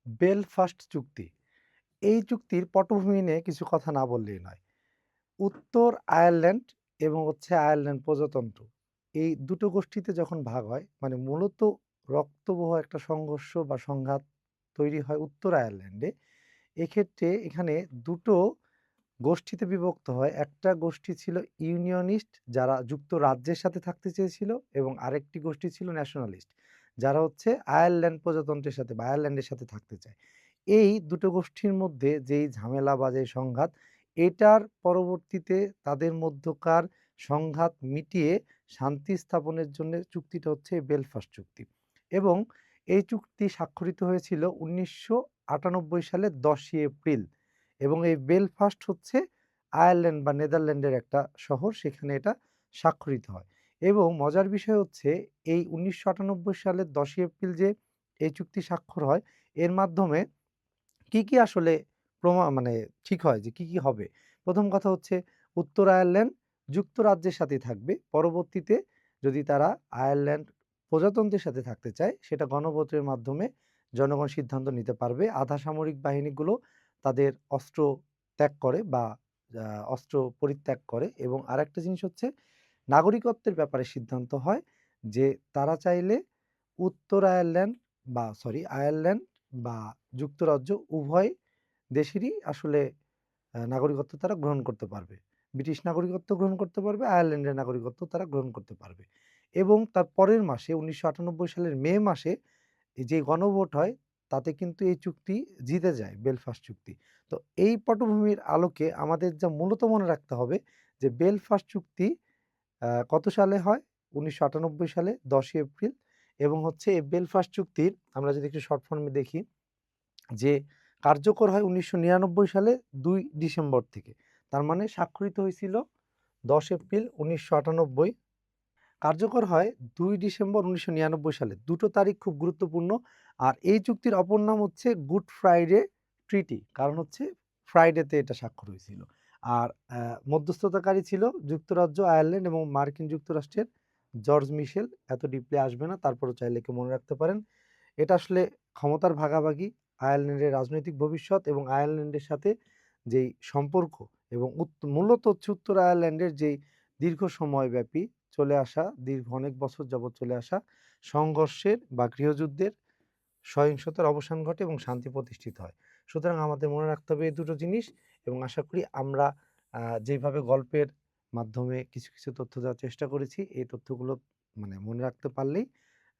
Belfast চুক্তি। এই চুক্তির পটভূমি নিয়ে কিছু কথা না বললেই নয়। উত্তর আয়ারল্যান্ড এবং আয়ারল্যান্ড প্রজাতন্ত্র, এই দুটো গোষ্ঠীতে যখন ভাগ হয়, মানে মূলত রক্তবহ একটা সংঘর্ষ বা সংঘাত তৈরি হয় উত্তর আয়ারল্যান্ডে। এক্ষেত্রে এখানে দুটো গোষ্ঠীতে বিভক্ত হয়। একটা গোষ্ঠী ছিল ইউনিয়নিস্ট, যারা যুক্তরাজ্যের সাথে থাকতে চেয়েছিল, এবং আরেকটি গোষ্ঠী ছিল ন্যাশনালিস্ট, যারা আয়ারল্যান্ড প্রজাতন্ত্রের সাথে বা আয়ারল্যান্ডের সাথে থাকতে চায়। এই দুটো গোষ্ঠীর মধ্যে যেই ঝামেলা বা যেই সংঘাত, এটার পরবর্তীতে তাদের মধ্যকার সংঘাত মিটিয়ে শান্তি স্থাপনের জন্য চুক্তিটা বেলফাস্ট চুক্তি। এবং এই চুক্তি স্বাক্ষরিত হয়েছিল 1998 সালের 10ই এপ্রিল। এবং এই বেলফাস্ট আয়ারল্যান্ড বা নেদারল্যান্ডের একটা শহর, সেখানে এটা স্বাক্ষরিত হয়। এবং মজার বিষয় এই 1998 সালের 10ই এপ্রিল যে এই চুক্তি স্বাক্ষর হয়, এর মাধ্যমে কি আসলে মানে ঠিক হয় যে কি হবে। প্রথম কথা উত্তর আয়ারল্যান্ড যুক্তরাজ্যের সাথেই থাকবে। পরবর্তীতে যদি তারা আয়ারল্যান্ড প্রজাতন্ত্রের সাথে থাকতে চায়, সেটা গণভোটের মাধ্যমে জনগণ সিদ্ধান্ত নিতে পারবে। আধা সামরিক বাহিনীগুলো তাদের অস্ত্র ত্যাগ করে বা অস্ত্র পরিত্যাগ করে। এবং আরেকটা জিনিস নাগরিকত্বের ব্যাপারে সিদ্ধান্ত হয় যে তারা চাইলে উত্তর আয়ারল্যান্ড আয়ারল্যান্ড বা যুক্তরাজ্য উভয় দেশেরই আসলে নাগরিকত্ব তারা গ্রহণ করতে পারবে। ব্রিটিশ নাগরিকত্ব গ্রহণ করতে পারবে, আয়ারল্যান্ডের নাগরিকত্ব তারা গ্রহণ করতে পারবে। এবং তার পরের মাসে 1998 সালের মে মাসে যে গণভোট হয়, তাতে কিন্তু এই চুক্তি জিতে যায়, বেলফাস্ট চুক্তি। তো এই পটভূমির আলোকে আমাদের যা মূলত মনে রাখতে হবে যে বেলফাস্ট চুক্তি কত সালে হয়? 1998 সালে 10ই এপ্রিল। এবং এই বেলফাস্ট চুক্তির আমরা যদি একটু শর্ট ফর্মে দেখি, যে কার্যকর হয় 1999 সালে 2 ডিসেম্বর থেকে। তার মানে স্বাক্ষরিত হয়েছিল 10 এপ্রিল 1998, কার্যকর হয় 2 ডিসেম্বর 1999 সালে। দুটো তারিখ খুব গুরুত্বপূর্ণ। আর এই চুক্তির অপর নাম গুড ফ্রাইডে ট্রিটি। কারণ ফ্রাইডেতে এটা স্বাক্ষর হয়েছিল। আর মধ্যস্থতাকারী ছিল যুক্তরাজ্য, আয়ারল্যান্ড এবং মার্কিন যুক্তরাষ্ট্রের জর্জ মিশেল। এত ডিপলি আসবে না, তারপরও চাইলে কেউ মনে রাখতে পারেন। এটা আসলে ক্ষমতার ভাগাভাগি, আয়ারল্যান্ডের রাজনৈতিক ভবিষ্যৎ এবং আয়ারল্যান্ডের সাথে যেই সম্পর্ক, এবং মূলত উত্তর আয়ারল্যান্ডের যেই দীর্ঘ সময়ব্যাপী চলে আসা, দীর্ঘ অনেক বছর যাবৎ চলে আসা সংঘর্ষের বা গৃহযুদ্ধের সহিংসতার অবসান ঘটে এবং শান্তি প্রতিষ্ঠিত হয়। সুতরাং আমাদের মনে রাখতে হবে এই দুটো জিনিস। এবং আশা করি আমরা যেভাবে গল্পের মাধ্যমে কিছু কিছু তথ্য দেওয়ার চেষ্টা করেছি, এই তথ্যগুলো মানে মনে রাখতে পারলেই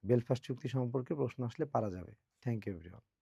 বেলফাস্ট চুক্তি সম্পর্কে প্রশ্ন আসলে পারা যাবে। Thank you everyone.